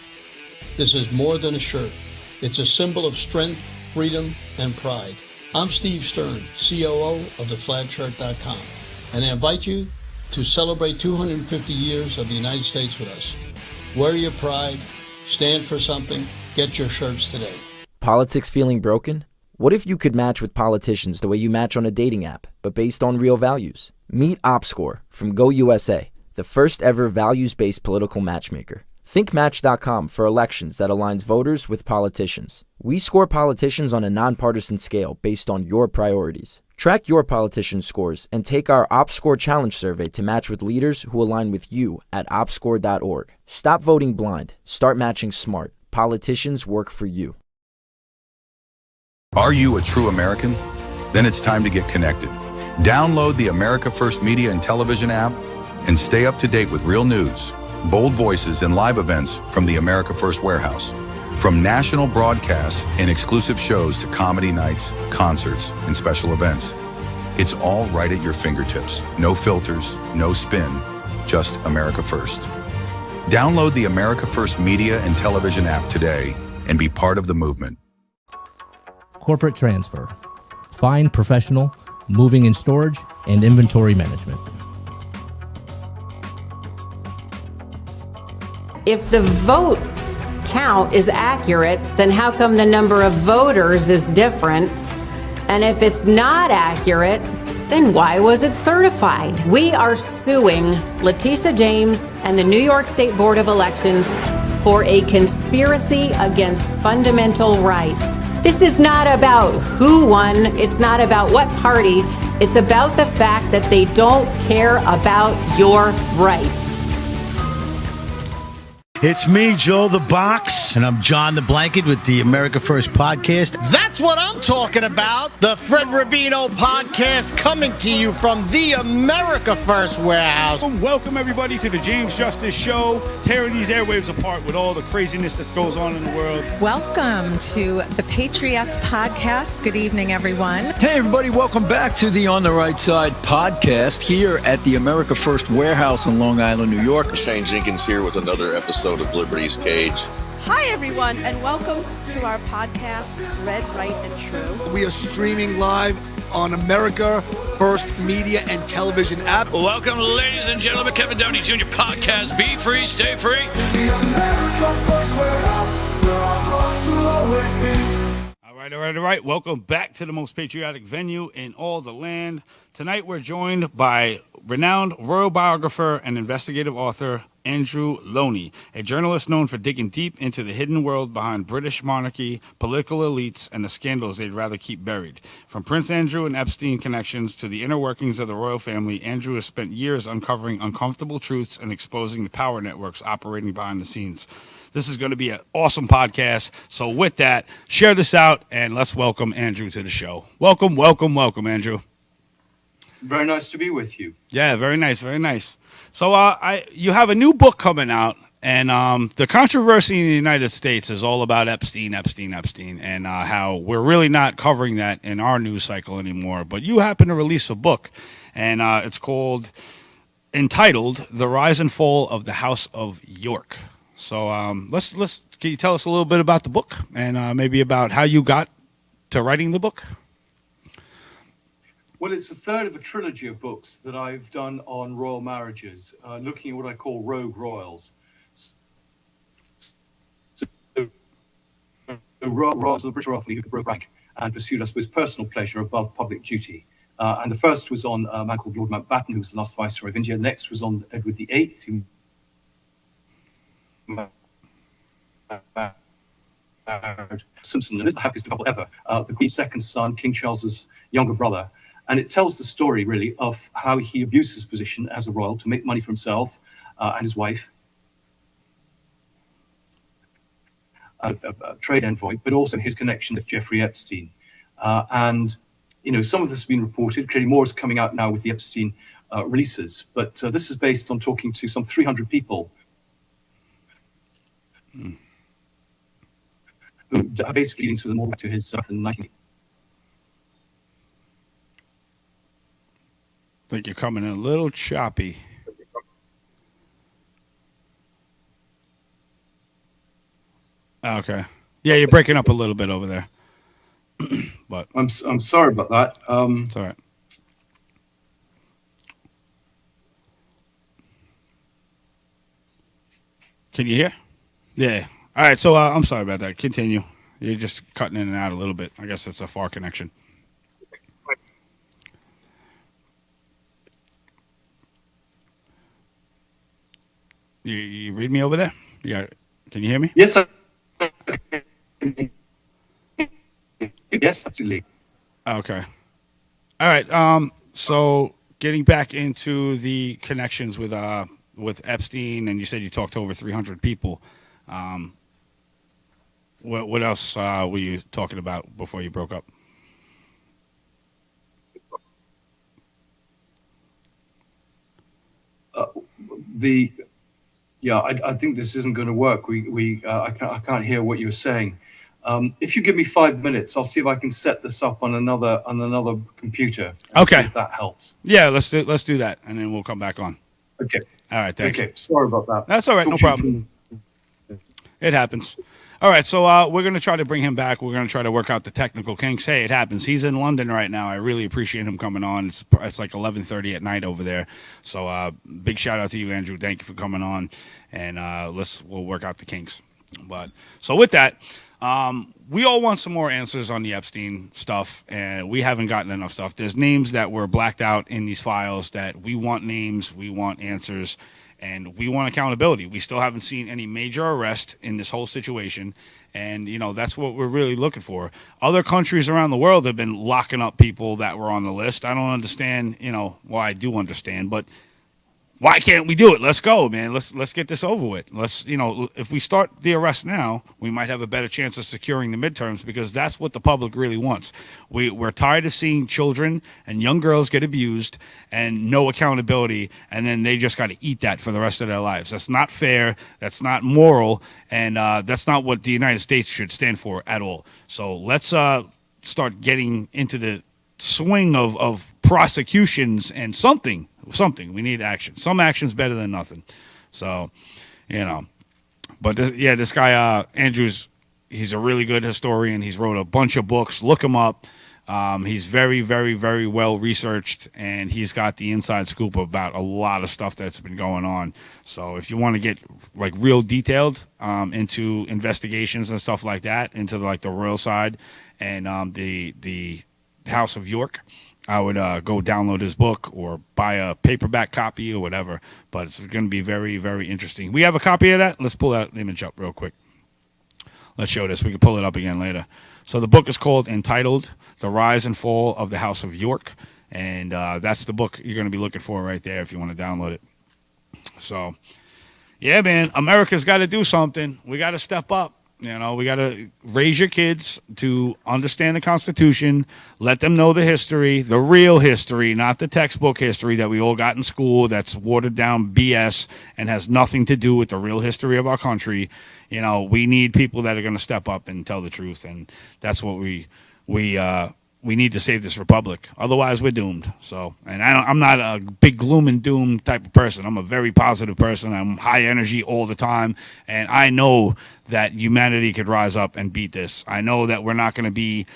This is more than a shirt. It's a symbol of strength, freedom, and pride. I'm Steve Stern, COO of theflagshirt.com, and I invite you to celebrate 250 years of the United States with us. Wear your pride, stand for something, get your shirts today. Politics feeling broken? What if you could match with politicians the way you match on a dating app, but based on real values? Meet OpScore from GoUSA, the first ever values-based political matchmaker. Think Match.com for elections that aligns voters with politicians. We score politicians on a nonpartisan scale based on your priorities. Track your politician scores and take our OpScore Challenge survey to match with leaders who align with you at opscore.org. Stop voting blind. Start matching smart. Politicians work for you. Are you a true American? Then it's time to get connected. Download the America First Media and Television app and stay up to date with real news, bold voices, and live events from the America First Warehouse. From national broadcasts and exclusive shows to comedy nights, concerts, and special events. It's all right at your fingertips. No filters, no spin, just America First. Download the America First Media and Television app today and be part of the movement. Corporate transfer. Fine, professional, moving and storage, and inventory management. If the vote count is accurate, then how come the number of voters is different? And if it's not accurate, then why was it certified? We are suing Letitia James and the New York State Board of Elections for a conspiracy against fundamental rights. This is not about who won. It's not about what party. It's about the fact that they don't care about your rights. It's me, Joe the Box. And I'm John the Blanket with the America First podcast. That's what I'm talking about. The Fred Rubino podcast coming to you from the America First warehouse. Welcome, everybody, to the James Justice Show, tearing these airwaves apart with all the craziness that goes on in the world. Welcome to the Patriots podcast. Good evening, everyone. Hey, everybody. Welcome back to the On the Right Side podcast here at the America First warehouse in Long Island, New York. Shane Jenkins here with another episode of Liberty's Cage. Hi, everyone, and welcome to our podcast, Red, Right, and True. We are streaming live on America First Media and Television app. Welcome, ladies and gentlemen, Kevin Downey Jr. podcast. Be free, stay free. The America First Warehouse, where our hearts will always be. All right. Welcome back to the most patriotic venue in all the land. Tonight we're joined by renowned royal biographer and investigative author Andrew Loney, a journalist known for digging deep into the hidden world behind British monarchy, political elites, and the scandals they'd rather keep buried. From Prince Andrew and Epstein connections to the inner workings of the royal family, Andrew has spent years uncovering uncomfortable truths and exposing the power networks operating behind the scenes. This is going to be an awesome podcast. So with that, share this out, and let's welcome Andrew to the show. Welcome, Andrew. Very nice to be with you. Yeah, very nice, very nice. So you have a new book coming out, and the controversy in the United States is all about Epstein, and how we're really not covering that in our news cycle anymore. But you happen to release a book, and it's entitled "The Rise and Fall of the House of York." So can you tell us a little bit about the book and maybe about how you got to writing the book? Well, it's the third of a trilogy of books that I've done on royal marriages, looking at what I call rogue royals. So, royals of the British royal family who broke rank and pursued, I suppose, personal pleasure above public duty. And the first was on a man called Lord Mountbatten, who was the last Viceroy of India. The next was on Edward VIII, who Simpson, and the happiest couple ever, the Queen's second son, King Charles's younger brother. And it tells the story, really, of how he abused his position as a royal to make money for himself and his wife, a trade envoy, but also his connection with Jeffrey Epstein. And, you know, some of this has been reported. Clearly more is coming out now with the Epstein releases. But this is based on talking to some 300 people who are basically links with them all back to his birth in 1980. I think you're coming in a little choppy. Okay. Yeah, you're breaking up a little bit over there. But I'm sorry about that. It's all right. Can you hear? Yeah. All right. So I'm sorry about that. Continue. You're just cutting in and out a little bit. I guess it's a far connection. You read me over there? Can you hear me? Yes, sir. Yes, absolutely. Okay. All right. So getting back into the connections with Epstein, and you said you talked to over 300 people. What else were you talking about before you broke up? I think this isn't going to work. I can't hear what you're saying. If you give me 5 minutes, I'll see if I can set this up on another computer. Okay, see if that helps. Yeah, let's do that, and then we'll come back on. Okay. All right. Thanks. Okay. Sorry about that. That's all right. No problem. It happens. All right, so we're going to try to bring him back. We're going to try to work out the technical kinks. Hey, it happens. He's in London right now. I really appreciate him coming on. It's like 11:30 at night over there. So big shout out to you, Andrew. Thank you for coming on, and we'll work out the kinks. But so with that, we all want some more answers on the Epstein stuff, and we haven't gotten enough stuff. There's names that were blacked out in these files that we want names, we want answers, and we want accountability. We still haven't seen any major arrest in this whole situation, and that's what we're really looking for. Other countries around the world have been locking up people that were on the list. I don't understand, well, I do understand, but why can't we do it? Let's go, man. Let's get this over with. If we start the arrest now, we might have a better chance of securing the midterms, because that's what the public really wants. We're tired of seeing children and young girls get abused and no accountability, and then they just got to eat that for the rest of their lives. That's not fair. That's not moral, and that's not what the United States should stand for at all. So let's start getting into the swing of prosecutions and something. We need action. Some action's better than nothing. So, but this guy Andrews, he's a really good historian. He's wrote a bunch of books. Look him up. He's very, very, very well researched, and he's got the inside scoop about a lot of stuff that's been going on. So if you want to get like real detailed into investigations and stuff like that, into like the royal side and the House of York, I would go download his book or buy a paperback copy or whatever. But it's going to be very, very interesting. We have a copy of that. Let's pull that image up real quick. Let's show this. We can pull it up again later. So the book is entitled The Rise and Fall of the House of York. And that's the book you're going to be looking for right there if you want to download it. So, yeah, man, America's got to do something. We got to step up. We got to raise your kids to understand the Constitution, let them know the history, the real history, not the textbook history that we all got in school that's watered down BS and has nothing to do with the real history of our country. We need people that are going to step up and tell the truth, and that's what we need to save this republic. Otherwise, we're doomed. So, and I'm not a big gloom and doom type of person. I'm a very positive person. I'm high energy all the time, and I know that humanity could rise up and beat this. I know that we're not going to be,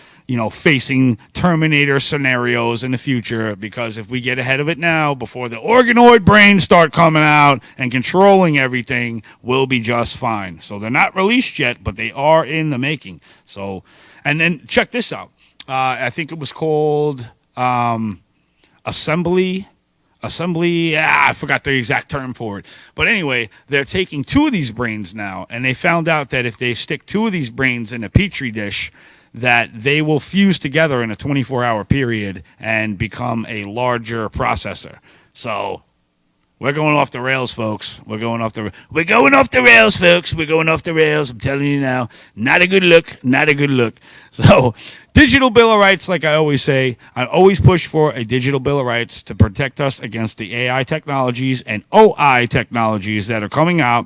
facing Terminator scenarios in the future, because if we get ahead of it now, before the organoid brains start coming out and controlling everything, we'll be just fine. So they're not released yet, but they are in the making. So, and then check this out. I think it was called Assembly. I forgot the exact term for it. But anyway, they're taking 2 of these brains now, and they found out that if they stick 2 of these brains in a petri dish, that they will fuse together in a 24-hour period and become a larger processor. So we're going off the rails, folks. We're going off the rails, folks. We're going off the rails. I'm telling you now. Not a good look. Not a good look. So, digital Bill of Rights, like I always say, I always push for a digital Bill of Rights to protect us against the AI technologies and OI technologies that are coming out,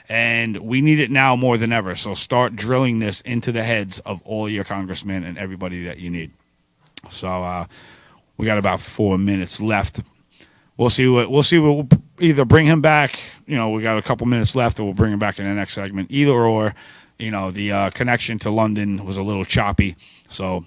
and we need it now more than ever. So start drilling this into the heads of all your congressmen and everybody that you need. So we got about 4 minutes left. We'll see what we'll either bring him back. We got a couple minutes left, or we'll bring him back in the next segment. Either or, the connection to London was a little choppy. So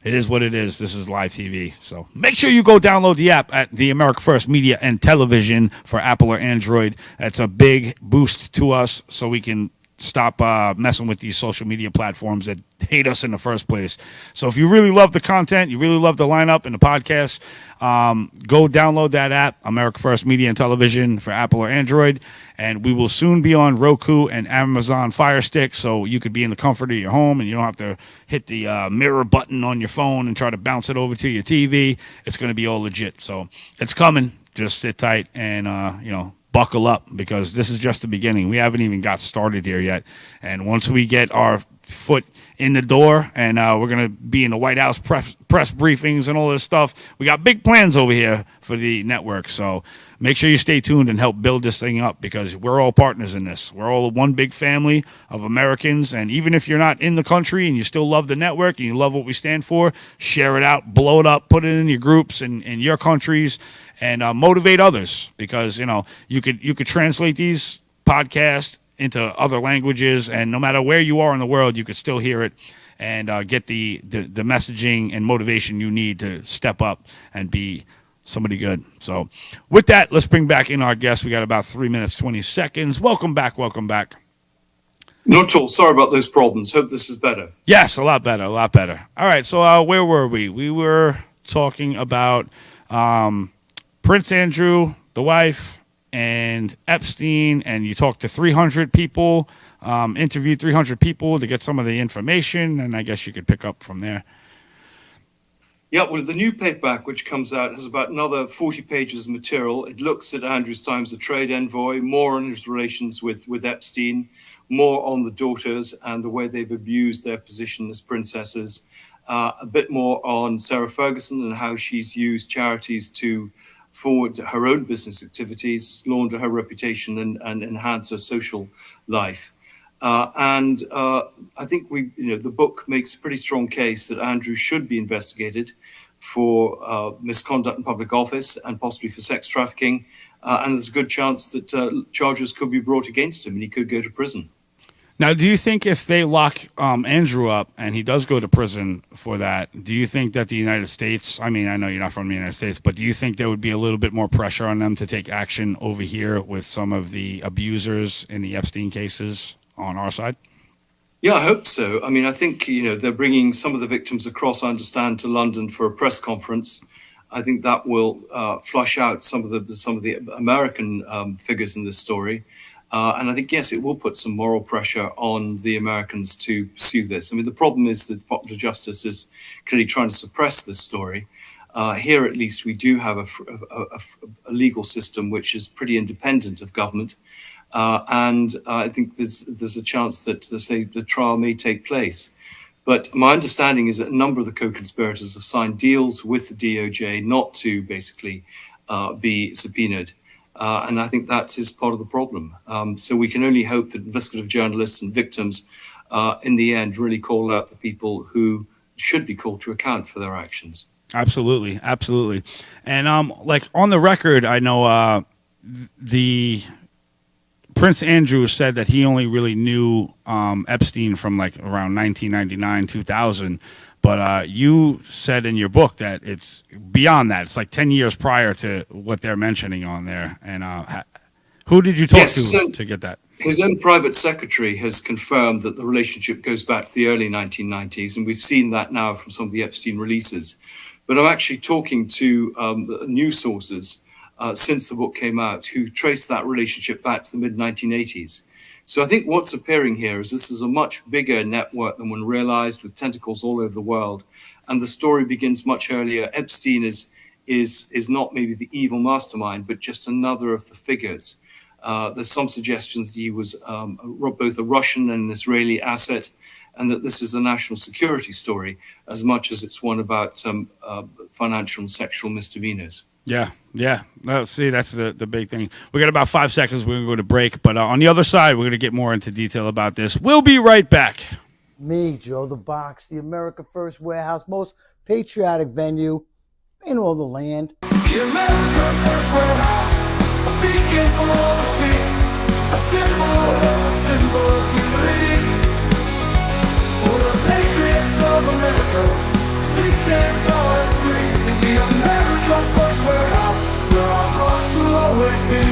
it is what it is. This is live TV. So make sure you go download the app at the America First Media and Television for Apple or Android. That's a big boost to us, so we can stop messing with these social media platforms that hate us in the first place. So if you really love the content, you really love the lineup and the podcast, go download that app, America First Media and Television for Apple or Android, and we will soon be on Roku and Amazon Fire Stick, so you could be in the comfort of your home and you don't have to hit the mirror button on your phone and try to bounce it over to your TV. It's going to be all legit. So it's coming. Just sit tight and, buckle up, because this is just the beginning. We haven't even got started here yet. And once we get our foot in the door, and we're going to be in the White House press briefings and all this stuff, we got big plans over here for the network. So make sure you stay tuned and help build this thing up, because we're all partners in this. We're all one big family of Americans. And even if you're not in the country and you still love the network and you love what we stand for, share it out, blow it up, put it in your groups and in your countries, and motivate others, because you could translate these podcasts into other languages, and no matter where you are in the world, you could still hear it and get the messaging and motivation you need to step up and be somebody good. So with that, let's bring back in our guest. We got about 3 minutes, 20 seconds. Welcome back. Not at all. Sorry about those problems. Hope this is better. Yes, a lot better. All right, so where were we? We were talking about Prince Andrew, the wife, and Epstein, and you talked to 300 people, interviewed 300 people to get some of the information, and I guess you could pick up from there. Yeah, well, the new paperback, which comes out, has about another 40 pages of material. It looks at Andrew's time as a trade envoy, more on his relations with Epstein, more on the daughters and the way they've abused their position as princesses, a bit more on Sarah Ferguson and how she's used charities to forward her own business activities, launder her reputation and enhance her social life. I think the book makes a pretty strong case that Andrew should be investigated for misconduct in public office and possibly for sex trafficking. And there's a good chance that charges could be brought against him and he could go to prison. Now, do you think if they lock Andrew up and he does go to prison for that, do you think that the United States, I mean, I know you're not from the United States, but do you think there would be a little bit more pressure on them to take action over here with some of the abusers in the Epstein cases on our side? Yeah, I hope so. I mean, I think, they're bringing some of the victims across, I understand, to London for a press conference. I think that will flush out some of the American figures in this story. And I think, yes, it will put some moral pressure on the Americans to pursue this. I mean, the problem is that popular justice is clearly trying to suppress this story. Here, at least, we do have a legal system which is pretty independent of government. And I think there's a chance that, say, the trial may take place. But my understanding is that a number of the co-conspirators have signed deals with the DOJ not to basically be subpoenaed. And I think that is part of the problem. So we can only hope that investigative journalists and victims, in the end, really call out the people who should be called to account for their actions. Absolutely. And like on the record, I know the Prince Andrew said that he only really knew Epstein from like around 1999, 2000. But you said in your book that it's beyond that. It's like 10 years prior to what they're mentioning on there. And who did you talk to get that? His own private secretary has confirmed that the relationship goes back to the early 1990s. And we've seen that now from some of the Epstein releases. But I'm actually talking to news sources since the book came out who traced that relationship back to the mid-1980s. So I think what's appearing here is this is a much bigger network than one realized, with tentacles all over the world. And the story begins much earlier. Epstein is not maybe the evil mastermind, but just another of the figures. There's some suggestions that he was both a Russian and an Israeli asset, and that this is a national security story as much as it's one about financial and sexual misdemeanors. Yeah. No, see, that's the big thing. We got about 5 seconds. We're going to go to break. But on the other side, we're going to get more into detail about this. We'll be right back. Me, Joe the Box, the America First Warehouse, most patriotic venue in all the land. The America First Warehouse, a beacon for all to see, a symbol of humility. For the patriots of America, we stand tall and free. In the America First Warehouse, where our hearts will always be.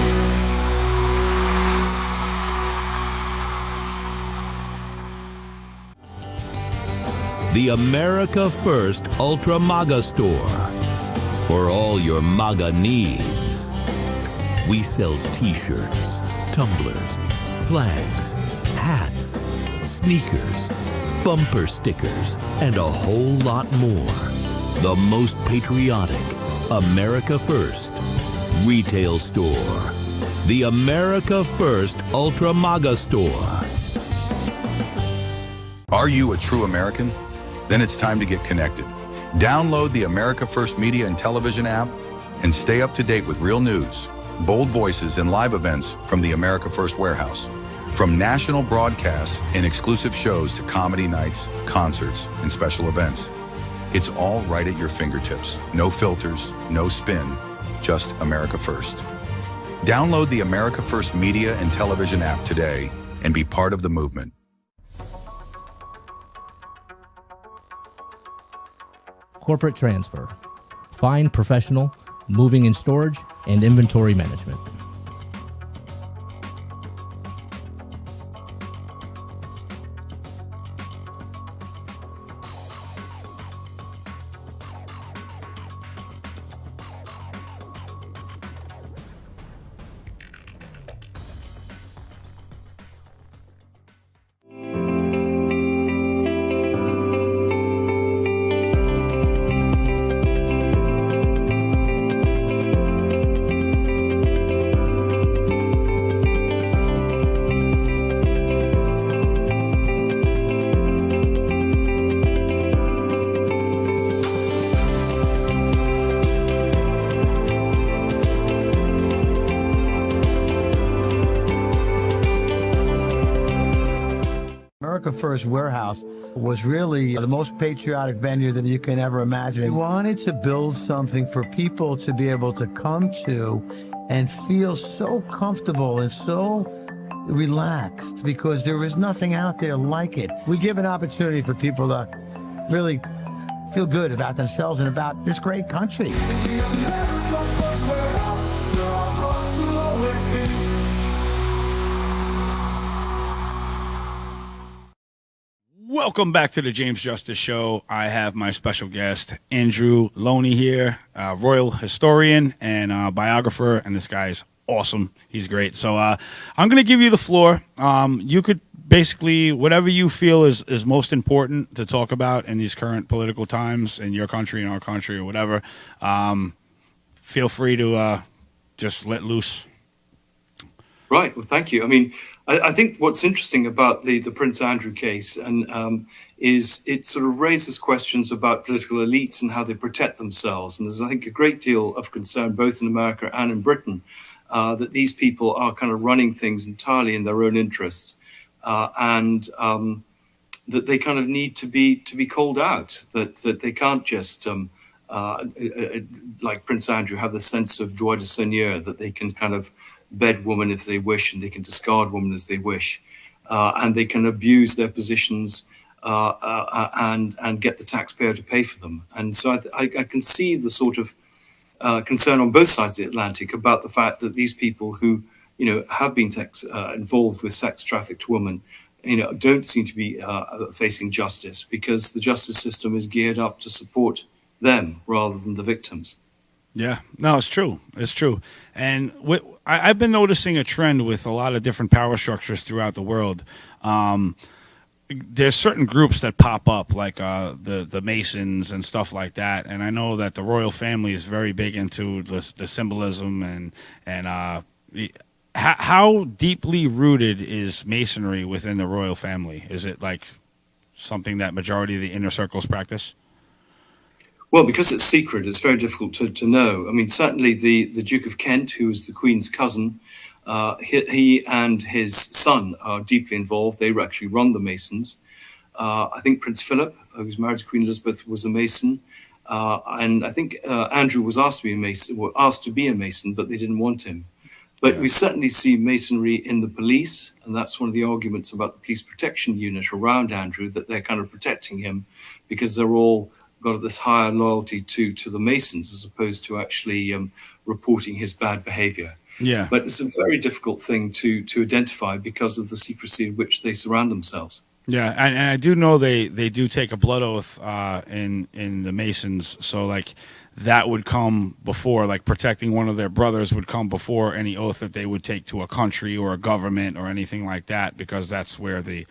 The America First Ultra MAGA Store. For all your MAGA needs. We sell t-shirts, tumblers, flags, hats, sneakers, bumper stickers, and a whole lot more. The most patriotic America First retail store. The America First Ultra MAGA Store. Are you a true American? Then it's time to get connected. Download the America First Media and Television app and stay up to date with real news, bold voices, and live events from the America First Warehouse. From national broadcasts and exclusive shows to comedy nights, concerts, and special events. It's all right at your fingertips. No filters, no spin, just America First. Download the America First Media and Television app today and be part of the movement. Corporate transfer, fine professional, moving and storage, and inventory management. America First Warehouse was really the most patriotic venue that you can ever imagine. We wanted to build something for people to be able to come to and feel so comfortable and so relaxed, because there is nothing out there like it. We give an opportunity for people to really feel good about themselves and about this great country. Welcome back to the James Justice Show. I have my special guest, Andrew Loney here, royal historian and biographer, and this guy's awesome. He's great. So I'm going to give you the floor. You could basically, whatever you feel is most important to talk about in these current political times in your country, in our country, or whatever, feel free to just let loose. Right. Well, thank you. I mean, I think what's interesting about the Prince Andrew case and is it sort of raises questions about political elites and how they protect themselves. And there's, I think, a great deal of concern both in America and in Britain that these people are kind of running things entirely in their own interests and that they kind of need to be called out, that they can't just like Prince Andrew have the sense of droit de seigneur, that they can kind of bed woman if they wish, and they can discard woman as they wish, and they can abuse their positions and get the taxpayer to pay for them. And so I can see the sort of concern on both sides of the Atlantic about the fact that these people who, have been involved with sex trafficked women, don't seem to be facing justice, because the justice system is geared up to support them rather than the victims. Yeah, no, it's true. It's true. And I've been noticing a trend with a lot of different power structures throughout the world. There's certain groups that pop up, like the Masons and stuff like that. And I know that the royal family is very big into the symbolism and how deeply rooted is Masonry within the royal family? Is it like something that majority of the inner circles practice? Well, because it's secret, it's very difficult to know. I mean, certainly the Duke of Kent, who is the Queen's cousin, he and his son are deeply involved. They actually run the Masons. I think Prince Philip, who's married to Queen Elizabeth, was a Mason. And I think Andrew was asked to be a Mason, but they didn't want him. But we certainly see Masonry in the police, and that's one of the arguments about the police protection unit around Andrew, that they're kind of protecting him because they're all got this higher loyalty to the Masons as opposed to actually reporting his bad behavior. Yeah. But it's a very difficult thing to identify because of the secrecy in which they surround themselves. Yeah, and I do know they do take a blood oath in the Masons, so like that would come before, like protecting one of their brothers would come before any oath that they would take to a country or a government or anything like that, because that's where the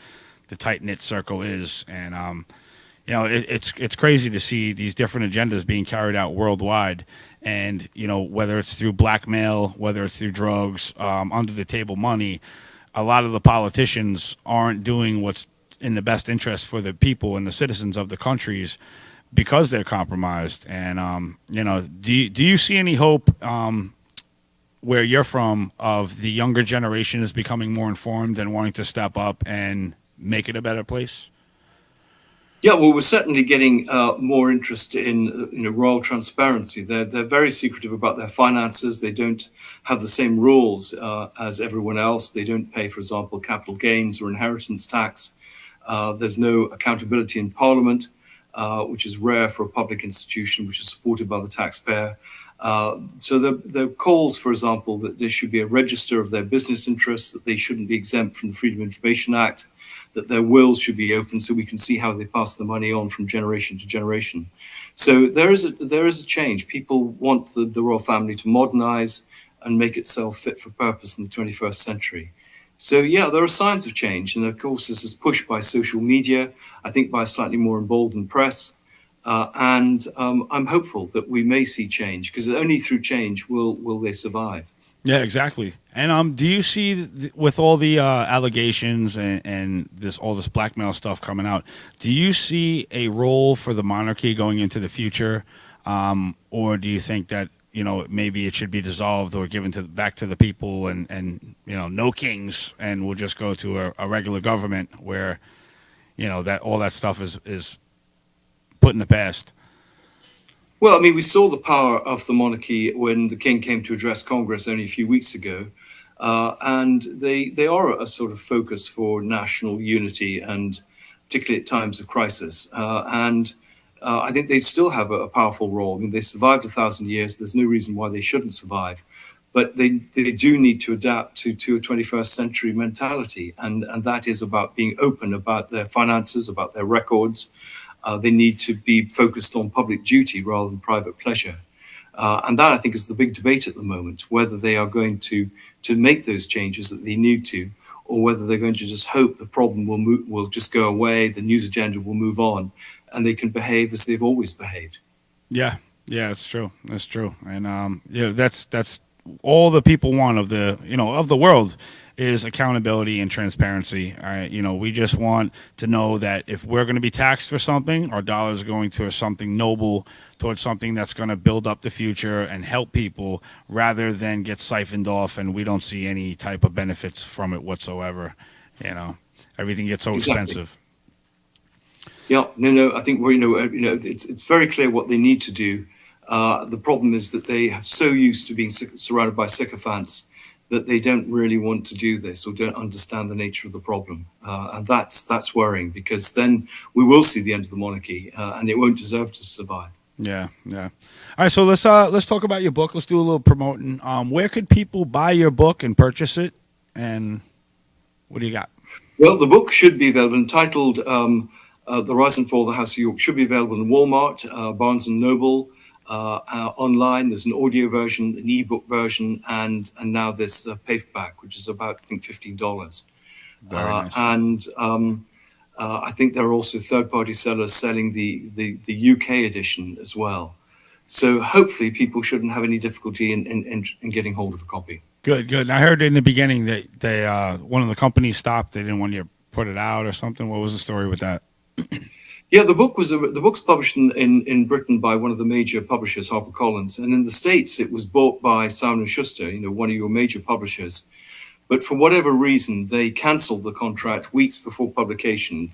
tight-knit circle is. And it's crazy to see these different agendas being carried out worldwide, and whether it's through blackmail, whether it's through drugs, under the table money, a lot of the politicians aren't doing what's in the best interest for the people and the citizens of the countries because they're compromised. And do you see any hope where you're from of the younger generation is becoming more informed and wanting to step up and make it a better place? Yeah, well, we're certainly getting more interest in royal transparency. They're very secretive about their finances. They don't have the same rules as everyone else. They don't pay, for example, capital gains or inheritance tax. There's no accountability in Parliament, which is rare for a public institution which is supported by the taxpayer. So the calls, for example, that there should be a register of their business interests, that they shouldn't be exempt from the Freedom of Information Act, that their wills should be open so we can see how they pass the money on from generation to generation. So there is a change. People want the royal family to modernize and make itself fit for purpose in the 21st century. So yeah, there are signs of change. And of course, this is pushed by social media, I think by a slightly more emboldened press. And I'm hopeful that we may see change, because only through change will they survive. Yeah, exactly. And do you see with all the allegations and all this blackmail stuff coming out, do you see a role for the monarchy going into the future, or do you think that maybe it should be dissolved or given back to the people and no kings, and we'll just go to a regular government where that all that stuff is put in the past? Well, I mean, we saw the power of the monarchy when the king came to address Congress only a few weeks ago. And they are a sort of focus for national unity, and particularly at times of crisis. And I think they still have a powerful role. I mean, they survived 1,000 years. There's no reason why they shouldn't survive. But they do need to adapt to a 21st century mentality. And that is about being open about their finances, about their records. They need to be focused on public duty rather than private pleasure. And that, I think, is the big debate at the moment, whether they are going to make those changes that they need to, or whether they're going to just hope the problem will just go away, the news agenda will move on, and they can behave as they've always behaved. Yeah, it's true. That's true. And that's all the people want of the world is accountability and transparency. We just want to know that if we're going to be taxed for something, our dollars are going to something noble, towards something that's going to build up the future and help people, rather than get siphoned off and we don't see any type of benefits from it whatsoever. Everything gets so expensive. Yeah, no. I think it's very clear what they need to do. The problem is that they have so used to being surrounded by sycophants that they don't really want to do this or don't understand the nature of the problem. And that's worrying, because then we will see the end of the monarchy, and it won't deserve to survive. Yeah. All right, so let's talk about your book. Let's do a little promoting. Where could people buy your book and purchase it? And what do you got? Well, the book should be available, entitled The Rise and Fall of the House of York, should be available in Walmart, Barnes & Noble, online. There's an audio version, an ebook version, and now this paperback, which is about, I think, $15. Very nice. And I think there are also third-party sellers selling the UK edition as well. So hopefully people shouldn't have any difficulty in getting hold of a copy. Good. And I heard in the beginning that they one of the companies stopped. They didn't want you to put it out or something. What was the story with that? Yeah, the book's published in Britain by one of the major publishers, HarperCollins, and in the States it was bought by Simon & Schuster, one of your major publishers. But for whatever reason, they cancelled the contract weeks before publication.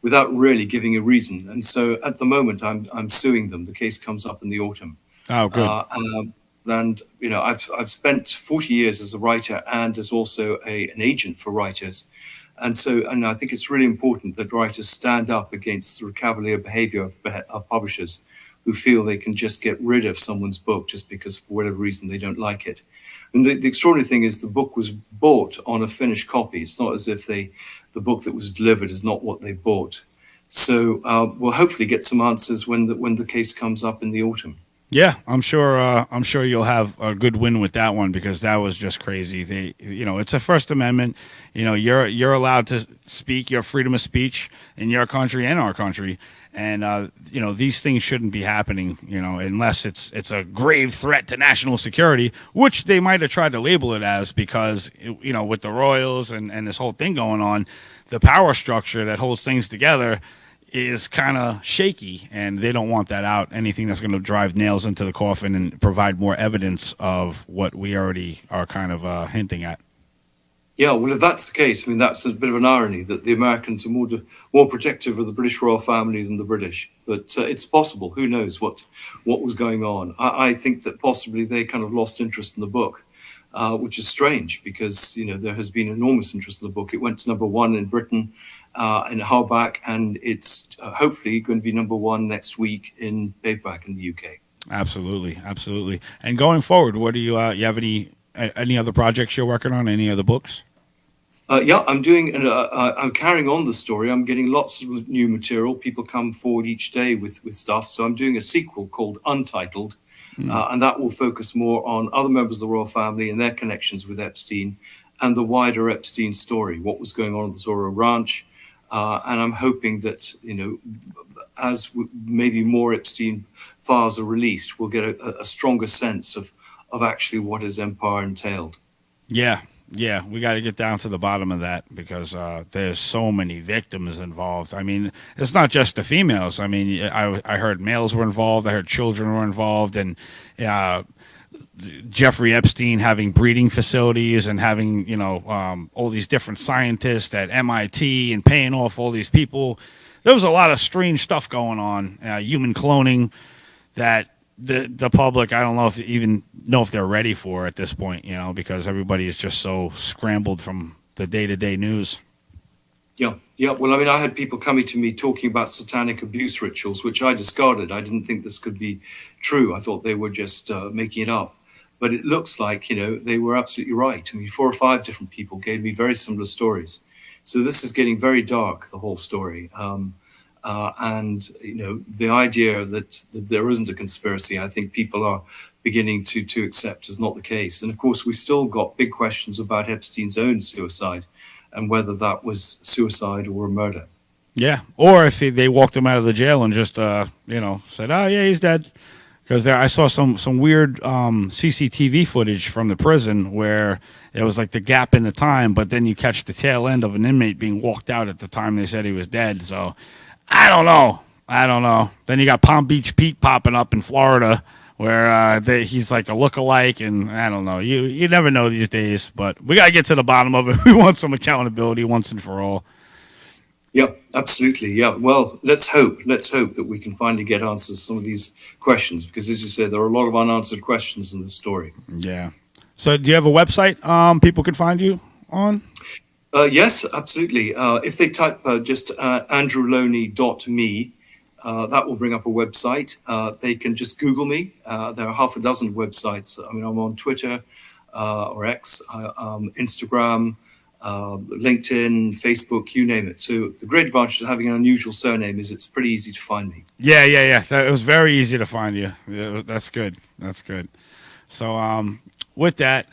Without really giving a reason, and so at the moment I'm suing them. The case comes up in the autumn. Oh, good. And I've spent 40 years as a writer and as also an agent for writers. And I think it's really important that writers stand up against the cavalier behavior of publishers who feel they can just get rid of someone's book just because for whatever reason they don't like it. And the extraordinary thing is the book was bought on a finished copy. It's not as if the book that was delivered is not what they bought. So we'll hopefully get some answers when the case comes up in the autumn. Yeah, I'm sure you'll have a good win with that one, because that was just crazy. It's a First Amendment. You're allowed to speak, your freedom of speech in your country and our country, and these things shouldn't be happening. Unless it's a grave threat to national security, which they might have tried to label it as, because with the royals and this whole thing going on, the power structure that holds things together is kind of shaky, and they don't want that out. Anything that's going to drive nails into the coffin and provide more evidence of what we already are kind of hinting at. Yeah, well, if that's the case, I mean, that's a bit of an irony that the Americans are more protective of the British royal family than the British. But it's possible. Who knows what was going on? I think that possibly they kind of lost interest in the book, which is strange because there has been enormous interest in the book. It went to #1 in Britain in hardback, and it's hopefully going to be #1 next week in paperback in the UK. Absolutely, absolutely. And going forward, what do you have any other projects you're working on? Any other books? Yeah, I'm doing. I'm carrying on the story. I'm getting lots of new material. People come forward each day with stuff. So I'm doing a sequel called Untitled, and that will focus more on other members of the royal family and their connections with Epstein, and the wider Epstein story. What was going on at the Zorro Ranch, and I'm hoping that as maybe more Epstein files are released, we'll get a stronger sense of actually what his empire entailed. Yeah, we got to get down to the bottom of that because there's so many victims involved. I mean, it's not just the females. I mean, I heard males were involved. I heard children were involved, and Jeffrey Epstein having breeding facilities and having all these different scientists at MIT and paying off all these people. There was a lot of strange stuff going on, human cloning that the public, I don't know if they're ready for at this point, because everybody is just so scrambled from the day-to-day news. Yeah. Well, I mean, I had people coming to me talking about satanic abuse rituals, which I discarded. I didn't think this could be true. I thought they were just making it up. But it looks like, they were absolutely right. I mean, 4 or 5 different people gave me very similar stories. So this is getting very dark, the whole story. And the idea that there isn't a conspiracy, I think people are beginning to accept is not the case. And of course, we still got big questions about Epstein's own suicide and whether that was suicide or a murder. Yeah, or if they walked him out of the jail and just said, "Oh yeah, he's dead," because I saw some weird CCTV footage from the prison where it was like the gap in the time, but then you catch the tail end of an inmate being walked out at the time they said he was dead. So. I don't know. Then you got Palm Beach Pete popping up in Florida where he's like a lookalike, and I don't know. You never know these days, but we got to get to the bottom of it. We want some accountability once and for all. Yeah, absolutely. Yeah. Well, let's hope that we can finally get answers to some of these questions, because as you said, there are a lot of unanswered questions in the story. Yeah. So do you have a website people can find you on? Yes, absolutely. If they type just andrewloney.me, that will bring up a website. They can just Google me. There are half a dozen websites. I mean, I'm on Twitter or X, Instagram, LinkedIn, Facebook, you name it. So the great advantage of having an unusual surname is it's pretty easy to find me. Yeah. It was very easy to find you. Yeah, that's good. So with that,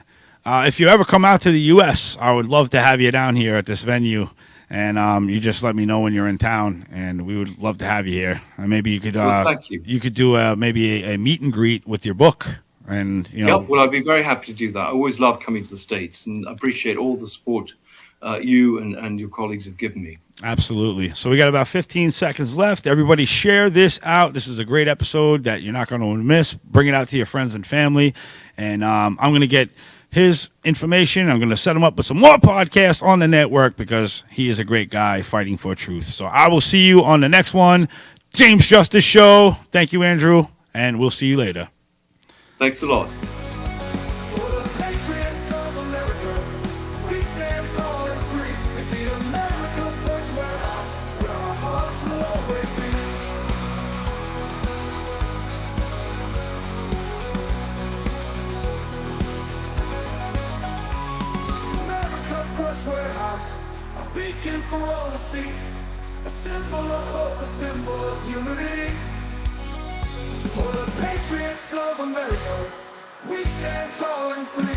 if you ever come out to the U.S., I would love to have you down here at this venue, and you just let me know when you're in town, and we would love to have you here. And maybe you could, thank you. You could do maybe a meet and greet with your book, and Yeah, well, I'd be very happy to do that. I always love coming to the States, and appreciate all the support you and your colleagues have given me. Absolutely. So we got about 15 seconds left. Everybody share this out. This is a great episode that you're not going to miss. Bring it out to your friends and family, and I'm going to get his information. I'm going to set him up with some more podcasts on the network because he is a great guy fighting for truth. So I will see you on the next one. James Justice Show. Thank you, Andrew, and we'll see you later. Thanks a lot. Beacon for all to see, a symbol of hope, a symbol of unity. For the patriots of America, we stand tall and free.